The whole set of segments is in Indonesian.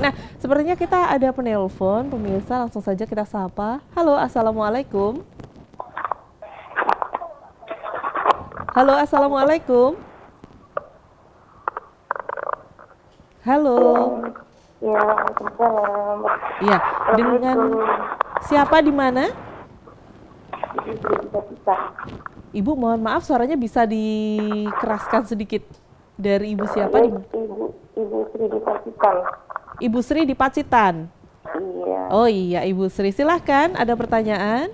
Nah, sepertinya kita ada penelpon, pemirsa langsung saja kita sapa. Halo, assalamualaikum. Halo, assalamualaikum. Halo. Ya, Waalaikumsalam. Iya, dengan siapa di mana? Ibu, mohon maaf suaranya bisa dikeraskan sedikit. Dari ibu siapa di mana? Ibu Sri di Pacitan. Ibu Sri di Pacitan. Iya. Oh iya, Ibu Sri, silahkan. Ada pertanyaan?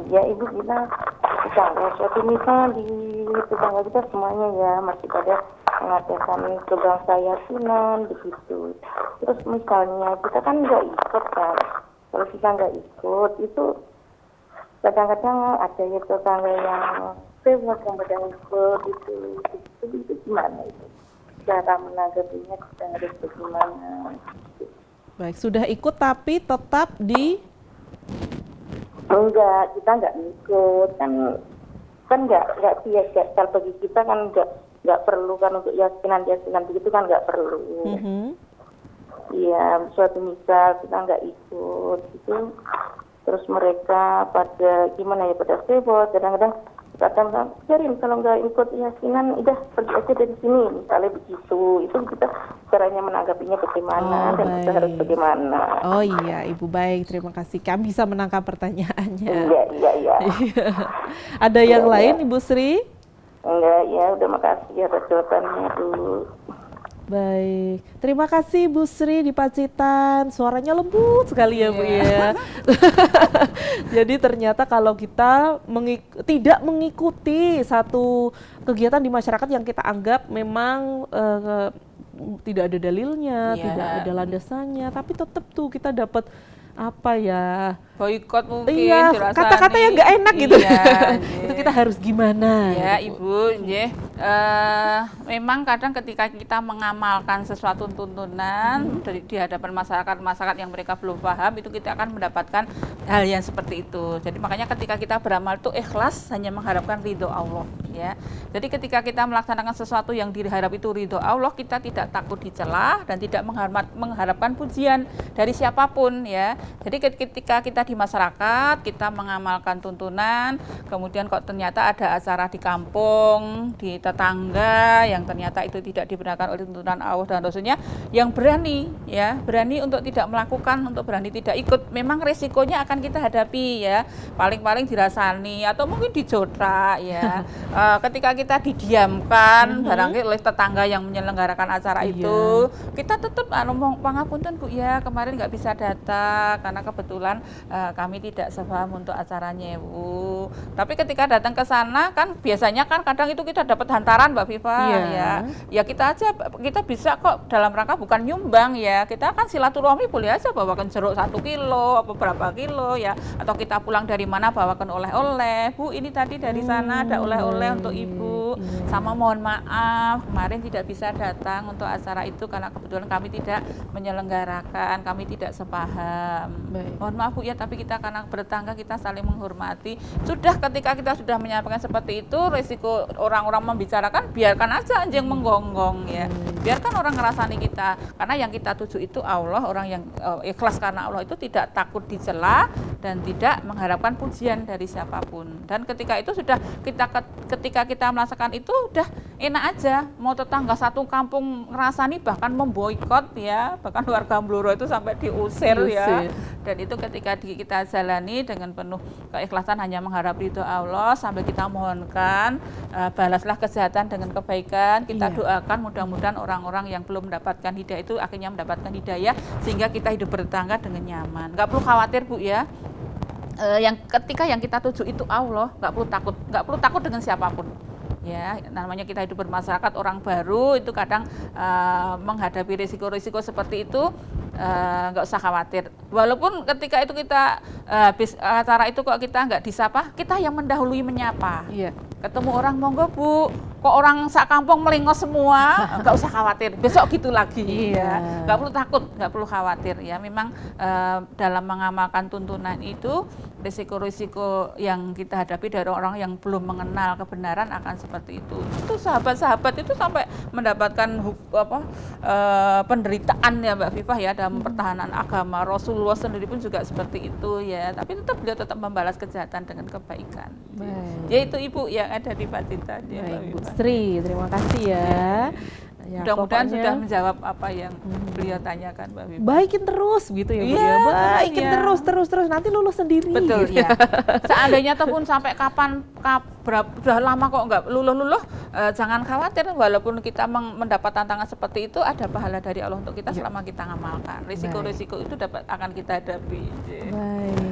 Ya, Ibu kita tetangga. Suatu misal di tetangga kita semuanya ya masih pada mengadakan program keyakinan begitu. Terus misalnya kita kan nggak ikut kan. Kalau kita nggak ikut itu kadang-kadang ada ya tetangga yang lewat yang pada ikut itu gimana itu? Cara menanggapinya kita harus bagaimana? Baik, sudah ikut tapi tetap di... Enggak, kita nggak ikut kan nggak biasa. Kalau bagi kita kan nggak perlu kan untuk yakinan begitu kan nggak perlu. Iya, suatu misal kita nggak ikut gitu, terus mereka pada gimana ya, pada sibuk, kadang-kadang Karin kalau nggak ikut yakinan udah pergi aja dari sini misalnya begitu. Itu kita caranya menanggapinya bagaimana dan kita harus bagaimana. Oh iya, Ibu, baik, terima kasih, kami bisa menangkap pertanyaannya. Iya. Ada yang lain, Ibu Sri? Enggak, ya udah, makasih atas jawabannya dulu. Baik, terima kasih Bu Sri di Pacitan, suaranya lembut sekali ya Bu ya. Jadi ternyata kalau kita tidak mengikuti satu kegiatan di masyarakat yang kita anggap memang tidak ada dalilnya, tidak ada landasannya, tapi tetap tuh kita dapat apa ya, boikot mungkin, iya, kata-kata yang nggak enak gitu. Itu kita harus gimana ya gitu, Ibu, memang kadang ketika kita mengamalkan sesuatu tuntunan di hadapan masyarakat yang mereka belum paham, itu kita akan mendapatkan hal yang seperti itu. Jadi makanya ketika kita beramal itu ikhlas, hanya mengharapkan ridho Allah ya. Jadi ketika kita melaksanakan sesuatu yang diharap itu ridho Allah, kita tidak takut dicela dan tidak mengharapkan pujian dari siapapun ya. Jadi ketika kita di masyarakat, kita mengamalkan tuntunan, kemudian kok ternyata ada acara di kampung, di tetangga yang ternyata itu tidak dibenarkan oleh tuntunan Allah dan Rasulnya, yang berani untuk tidak melakukan, untuk berani tidak ikut, memang resikonya akan kita hadapi ya, paling-paling dirasani atau mungkin dijodrak ya. Ketika kita didiamkan barangkali oleh tetangga yang menyelenggarakan acara itu, kita tetap ngomong pangapunten Bu ya, kemarin nggak bisa datang karena kebetulan kami tidak sepaham untuk acaranya Bu. Tapi ketika datang ke sana kan biasanya kan kadang itu kita dapat hantaran Mbak Viva ya kita bisa kok dalam rangka bukan nyumbang ya, kita kan silaturahmi boleh aja bawakan jeruk 1 kilo apa berapa kilo ya, atau kita pulang dari mana bawakan oleh-oleh, Bu ini tadi dari sana ada oleh-oleh untuk Ibu, sama mohon maaf kemarin tidak bisa datang untuk acara itu karena kebetulan kami tidak menyelenggarakan, kami tidak sepaham. Mohon maaf Bu ya, tapi kita karena bertetangga kita saling menghormati. Sudah ketika kita sudah menyampaikan seperti itu, resiko orang-orang membicarakan biarkan aja anjing menggonggong ya. Biarkan orang ngerasani kita, karena yang kita tuju itu Allah, orang yang ikhlas karena Allah itu tidak takut dicela dan tidak mengharapkan pujian dari siapapun. Dan ketika itu sudah ketika kita merasakan itu udah enak aja, mau tetangga satu kampung ngerasani bahkan memboikot ya, bahkan warga Bluro itu sampai diusir ya. Dan itu ketika kita jalani dengan penuh keikhlasan hanya mengharap ridho Allah sambil kita mohonkan balaslah kejahatan dengan kebaikan, kita doakan mudah-mudahan orang-orang yang belum mendapatkan hidayah itu akhirnya mendapatkan hidayah sehingga kita hidup bertetangga dengan nyaman. Nggak perlu khawatir Bu ya. Ketika yang kita tuju itu Allah, nggak perlu takut dengan siapapun. Ya, namanya kita hidup bermasyarakat, orang baru itu kadang menghadapi risiko-risiko seperti itu, nggak usah khawatir. Walaupun ketika itu kita habis acara itu kok kita nggak disapa, kita yang mendahului menyapa. Ketemu orang, monggo Bu, kok orang sak kampung melingos semua, nggak usah khawatir, besok gitu lagi. Ya. Nggak perlu khawatir ya. Memang dalam mengamalkan tuntunan itu risiko-risiko yang kita hadapi dari orang yang belum mengenal kebenaran akan seperti itu. Itu sahabat-sahabat itu sampai mendapatkan penderitaan ya Mbak Fifah ya dalam pertahanan agama. Rasulullah sendiri pun juga seperti itu ya, tapi beliau tetap membalas kejahatan dengan kebaikan. Yaitu Ibu yang ada di Pacitan ya Mbak Bu Fifah. Sri, terima kasih ya. Ya, Mudah-mudahan pokoknya sudah menjawab apa yang beliau tanyakan Mbak Fifah. baikin terus gitu ya Bu Iya, ya. Baikin iya. terus nanti lulus sendiri. Betul ya. Seandainya ataupun sampai kapan sudah lama kok nggak luluh-luluh, jangan khawatir, walaupun kita mendapat tantangan seperti itu, ada pahala dari Allah untuk kita selama kita ngamalkan. Risiko-risiko itu akan kita hadapi. Baik.